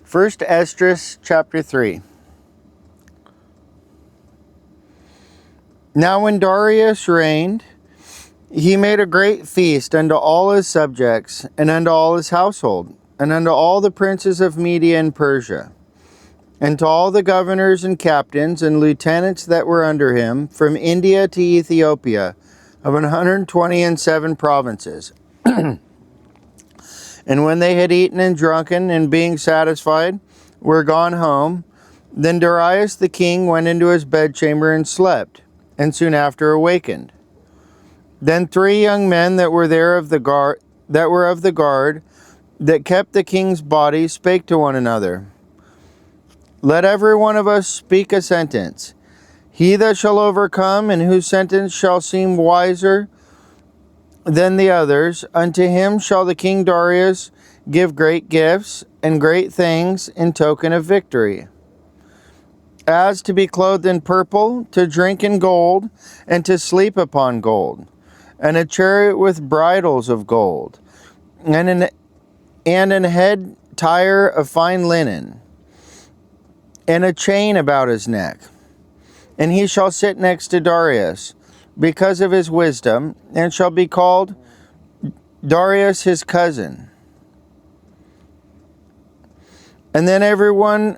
First Esdras chapter 3. Now when Darius reigned, he made a great feast unto all his subjects, and unto all his household, and unto all the princes of Media and Persia, and to all the governors and captains and lieutenants that were under him, from India to Ethiopia, of 127 provinces. And when they had eaten and drunken, and being satisfied, were gone home, then Darius the king went into his bedchamber and slept, and soon after awakened. Then 3 young men that were of the guard that kept the king's body spake to one another, Let every one of us speak a sentence. He that shall overcome, and whose sentence shall seem wiser than the others, unto him shall the king Darius give great gifts and great things in token of victory, as to be clothed in purple, to drink in gold, and to sleep upon gold, and a chariot with bridles of gold, and an head tire of fine linen, and a chain about his neck. And he shall sit next to Darius, because of his wisdom, and shall be called Darius his cousin. And then everyone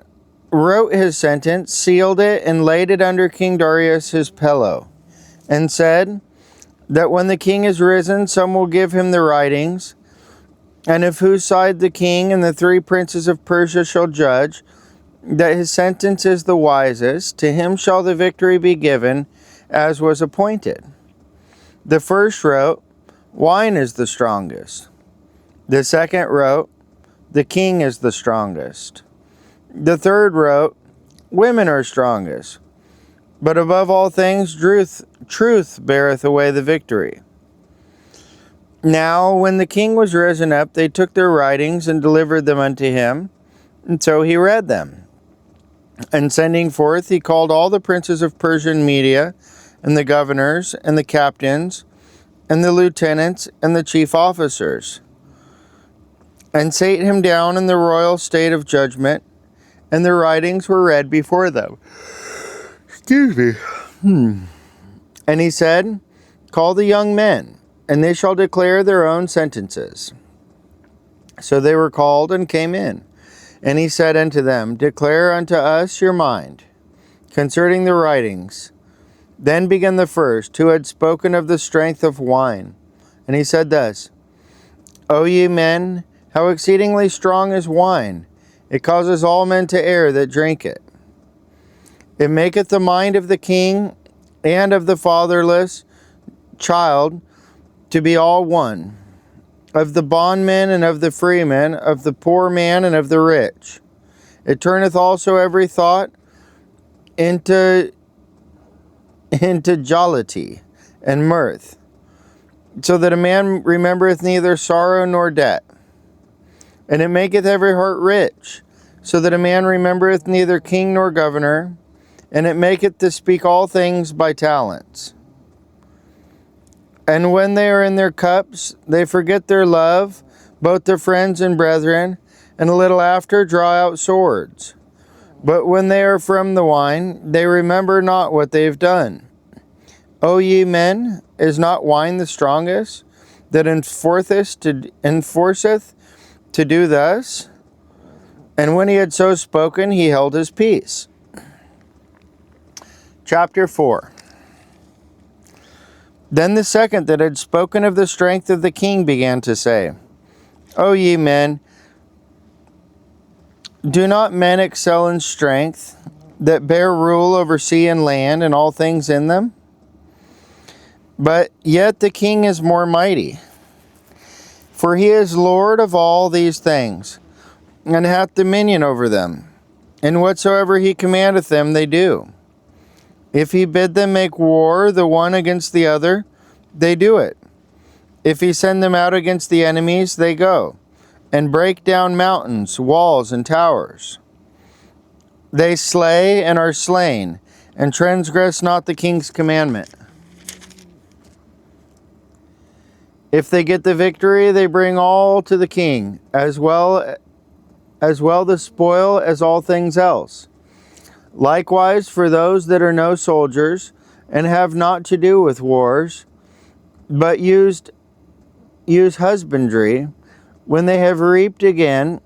wrote his sentence, sealed it, and laid it under King Darius his pillow, and said, that when the king is risen, some will give him the writings, and of whose side the king and the 3 princes of Persia shall judge, that his sentence is the wisest, to him shall the victory be given, as was appointed. The first wrote, Wine is the strongest. The second wrote, The king is the strongest. The third wrote, Women are strongest. But above all things, truth beareth away the victory. Now, when the king was risen up, they took their writings and delivered them unto him, and so he read them. And sending forth, he called all the princes of Persia and Media, and the governors, and the captains, and the lieutenants, and the chief officers, and sate him down in the royal state of judgment, and the writings were read before them. Excuse me. And he said, Call the young men, and they shall declare their own sentences. So they were called and came in. And he said unto them, Declare unto us your mind concerning the writings. Then began the first, who had spoken of the strength of wine. And he said thus, O ye men, how exceedingly strong is wine! It causes all men to err that drink it. It maketh the mind of the king and of the fatherless child to be all one, of the bondman and of the freeman, of the poor man and of the rich. It turneth also every thought into jollity and mirth, so that a man remembereth neither sorrow nor debt. And it maketh every heart rich, so that a man remembereth neither king nor governor, and it maketh to speak all things by talents. And when they are in their cups, they forget their love, both their friends and brethren, and a little after draw out swords. But when they are from the wine, they remember not what they have done. O ye men, is not wine the strongest, that enforceth to do thus? And when he had so spoken, he held his peace. Chapter 4. Then the second that had spoken of the strength of the king began to say, O ye men, do not men excel in strength, that bear rule over sea and land and all things in them? But yet the king is more mighty, for he is Lord of all these things, and hath dominion over them, and whatsoever he commandeth them they do. If he bid them make war the one against the other, they do it. If he send them out against the enemies, they go, and break down mountains, walls, and towers. They slay and are slain, and transgress not the king's commandment. If they get the victory, they bring all to the king, as well as well the spoil as all things else. Likewise, for those that are no soldiers, and have not to do with wars, but use husbandry, when they have reaped again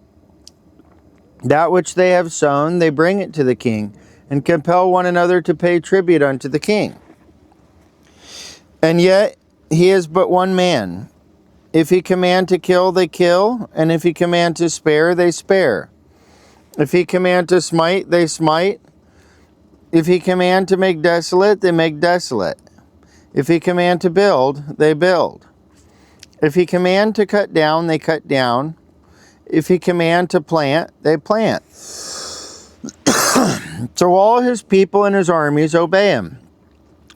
that which they have sown, they bring it to the king, and compel one another to pay tribute unto the king. And yet he is but one man. If he command to kill, they kill, and if he command to spare, they spare. If he command to smite, they smite. If he command to make desolate, they make desolate. If he command to build, they build. If he command to cut down, they cut down. If he command to plant, they plant. So all his people and his armies obey him.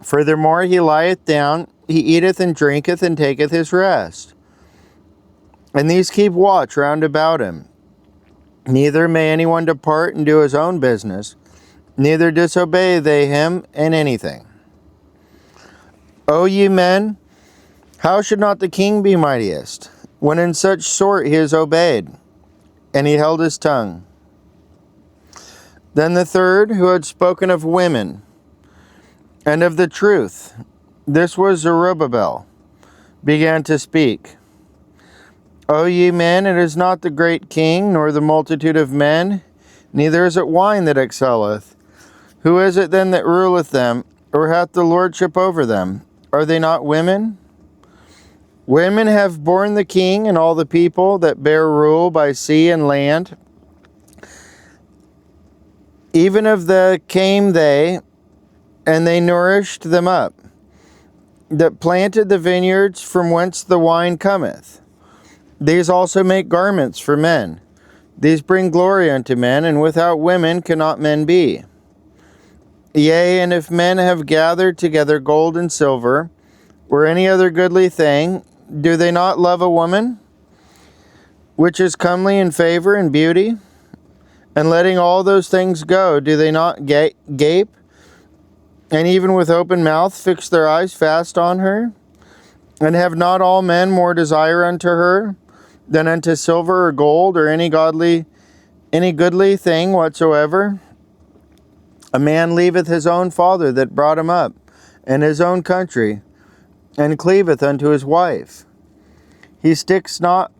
Furthermore, he lieth down, he eateth and drinketh, and taketh his rest. And these keep watch round about him. Neither may anyone depart and do his own business, neither disobey they him in anything. O ye men, how should not the king be mightiest, when in such sort he is obeyed? And he held his tongue. Then the third, who had spoken of women, and of the truth, this was Zerubbabel, began to speak. O ye men, it is not the great king, nor the multitude of men, neither is it wine that excelleth. Who is it then that ruleth them, or hath the lordship over them? Are they not women? Women have borne the king and all the people that bear rule by sea and land. Even of the came they, and they nourished them up, that planted the vineyards from whence the wine cometh. These also make garments for men. These bring glory unto men, and without women cannot men be. Yea, and if men have gathered together gold and silver, or any other goodly thing, do they not love a woman, which is comely in favor and beauty? And letting all those things go, do they not gape, and even with open mouth fix their eyes fast on her? And have not all men more desire unto her than unto silver or gold, or any goodly thing whatsoever? A man leaveth his own father that brought him up, and his own country, and cleaveth unto his wife. He sticks not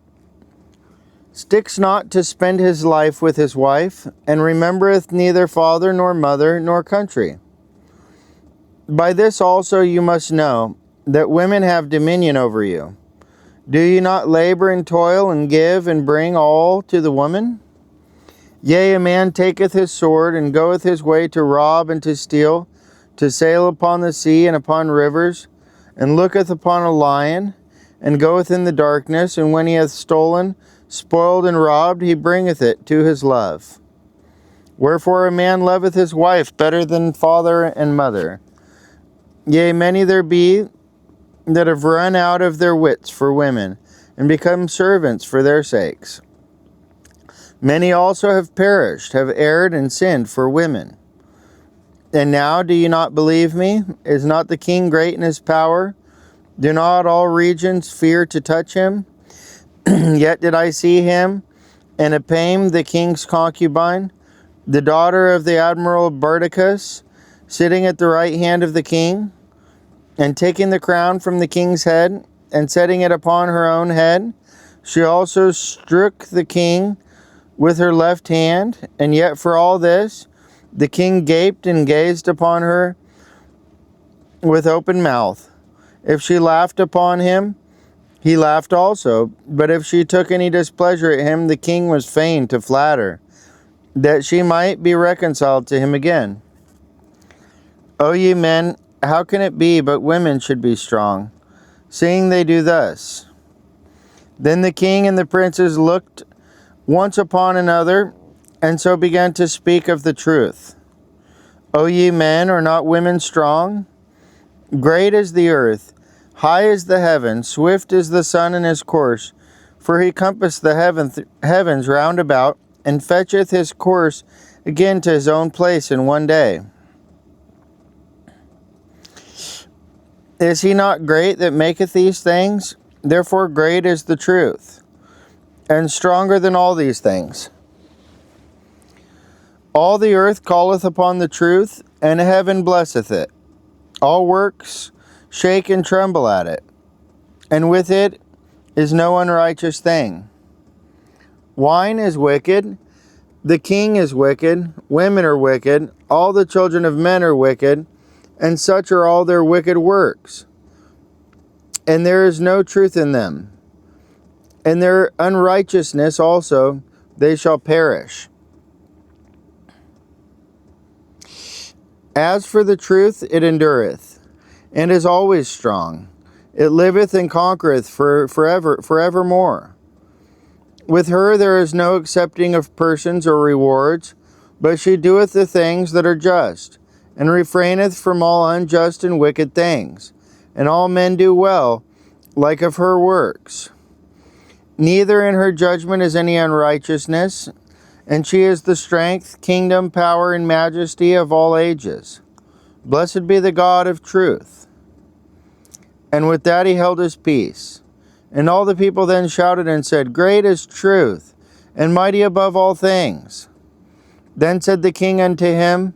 to spend his life with his wife, and remembereth neither father nor mother nor country. By this also you must know that women have dominion over you. Do you not labor and toil and give and bring all to the woman? Yea, a man taketh his sword and goeth his way to rob and to steal, to sail upon the sea and upon rivers, and looketh upon a lion, and goeth in the darkness, and when he hath stolen, spoiled, and robbed, he bringeth it to his love. Wherefore a man loveth his wife better than father and mother. Yea, many there be that have run out of their wits for women, and become servants for their sakes. Many also have perished, have erred and sinned for women. And now do you not believe me? Is not the king great in his power? Do not all regions fear to touch him? Yet did I see him, and Epame, the king's concubine, the daughter of the admiral Bardicus, sitting at the right hand of the king, and taking the crown from the king's head, and setting it upon her own head. She also strook the king with her left hand, and yet for all this, the king gaped and gazed upon her with open mouth. If she laughed upon him, he laughed also. But if she took any displeasure at him, the king was fain to flatter, that she might be reconciled to him again. O ye men, how can it be but women should be strong, seeing they do thus? Then the king and the princes looked once upon another, and so began to speak of the truth. O ye men, are not women strong? Great is the earth, high is the heaven, swift is the sun in his course. For he compassed the heavens round about, and fetcheth his course again to his own place in one day. Is he not great that maketh these things? Therefore great is the truth, and stronger than all these things. All the earth calleth upon the truth, and heaven blesseth it. All works shake and tremble at it, and with it is no unrighteous thing. Wine is wicked, the king is wicked, women are wicked, all the children of men are wicked, and such are all their wicked works. And there is no truth in them. And their unrighteousness also they shall perish. As for the truth, it endureth, and is always strong. It liveth and conquereth forevermore. With her there is no accepting of persons or rewards, but she doeth the things that are just, and refraineth from all unjust and wicked things. And all men do well, like of her works. Neither in her judgment is any unrighteousness, and she is the strength, kingdom, power, and majesty of all ages. Blessed be the God of truth. And with that he held his peace. And all the people then shouted and said, Great is truth, and mighty above all things. Then said the king unto him,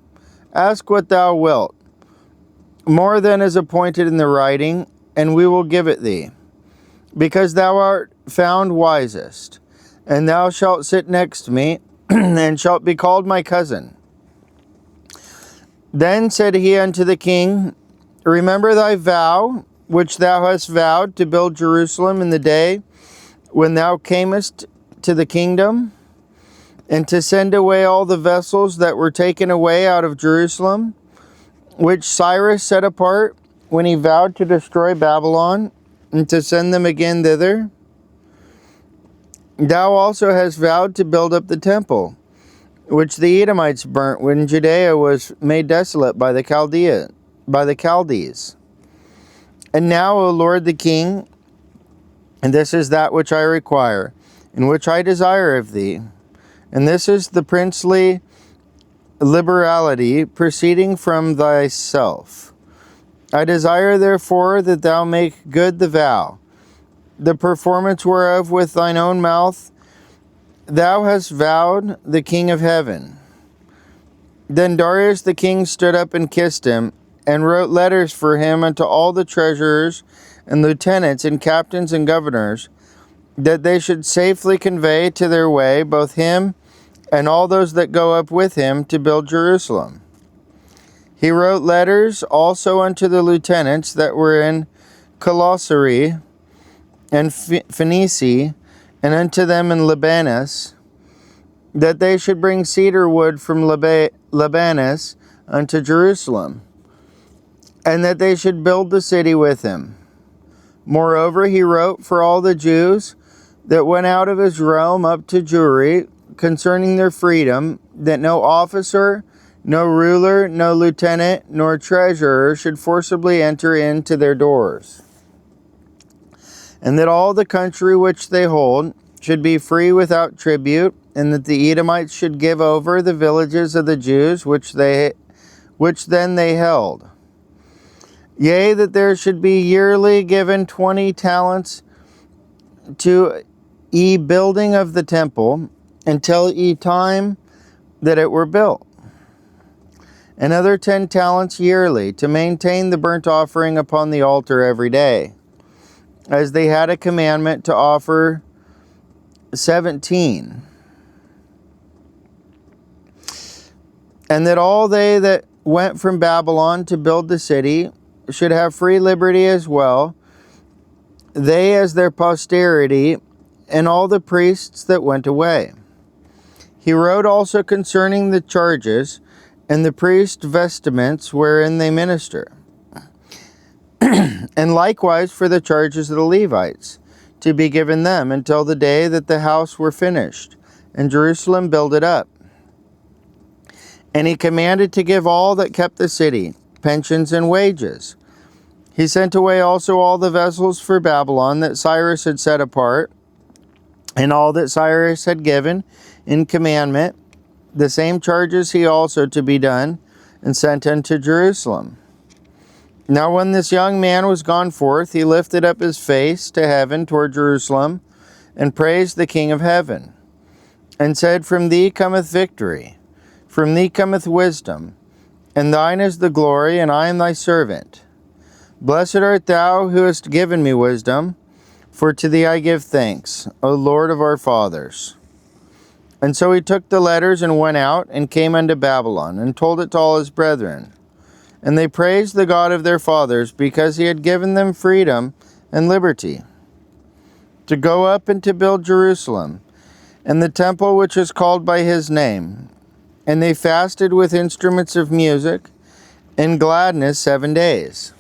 Ask what thou wilt, more than is appointed in the writing, and we will give it thee, because thou art found wisest. And thou shalt sit next me, and shalt be called my cousin. Then said he unto the king, Remember thy vow, which thou hast vowed to build Jerusalem in the day when thou camest to the kingdom, and to send away all the vessels that were taken away out of Jerusalem, which Cyrus set apart when he vowed to destroy Babylon, and to send them again thither. Thou also hast vowed to build up the temple, which the Edomites burnt when Judea was made desolate by the Chaldees. And now, O Lord the King, and this is that which I require, and which I desire of thee, and this is the princely liberality proceeding from thyself. I desire therefore that thou make good the vow, the performance whereof with thine own mouth thou hast vowed the King of heaven. Then Darius the king stood up and kissed him, and wrote letters for him unto all the treasurers and lieutenants and captains and governors, that they should safely convey to their way both him and all those that go up with him to build Jerusalem. He wrote letters also unto the lieutenants that were in Colossae and Phoenicia, and unto them in Libanus, that they should bring cedar wood from Libanus unto Jerusalem, and that they should build the city with him. Moreover, he wrote for all the Jews that went out of his realm up to Jewry concerning their freedom, that no officer, no ruler, no lieutenant, nor treasurer should forcibly enter into their doors, and that all the country which they hold should be free without tribute, and that the Edomites should give over the villages of the Jews which then they held. Yea, that there should be yearly given 20 talents to building of the temple, until time that it were built. Another 10 talents yearly, to maintain the burnt offering upon the altar every day, as they had a commandment to offer 17. And that all they that went from Babylon to build the city should have free liberty as well, they as their posterity, and all the priests that went away. He wrote also concerning the charges and the priest vestments wherein they minister, and likewise for the charges of the Levites, to be given them until the day that the house were finished, and Jerusalem builded up. And he commanded to give all that kept the city pensions and wages. He sent away also all the vessels for Babylon that Cyrus had set apart, and all that Cyrus had given in commandment, the same charges he also to be done, and sent unto Jerusalem. Now when this young man was gone forth, he lifted up his face to heaven toward Jerusalem, and praised the King of heaven, and said, From thee cometh victory, From thee cometh wisdom, and thine is the glory, and I am thy servant. Blessed art thou who hast given me wisdom, for to thee I give thanks, O Lord of our fathers. And so he took the letters and went out, and came unto Babylon, and told it to all his brethren. And they praised the God of their fathers, because he had given them freedom and liberty, to go up and to build Jerusalem, and the temple which is called by his name. And they fasted with instruments of music and gladness 7 days.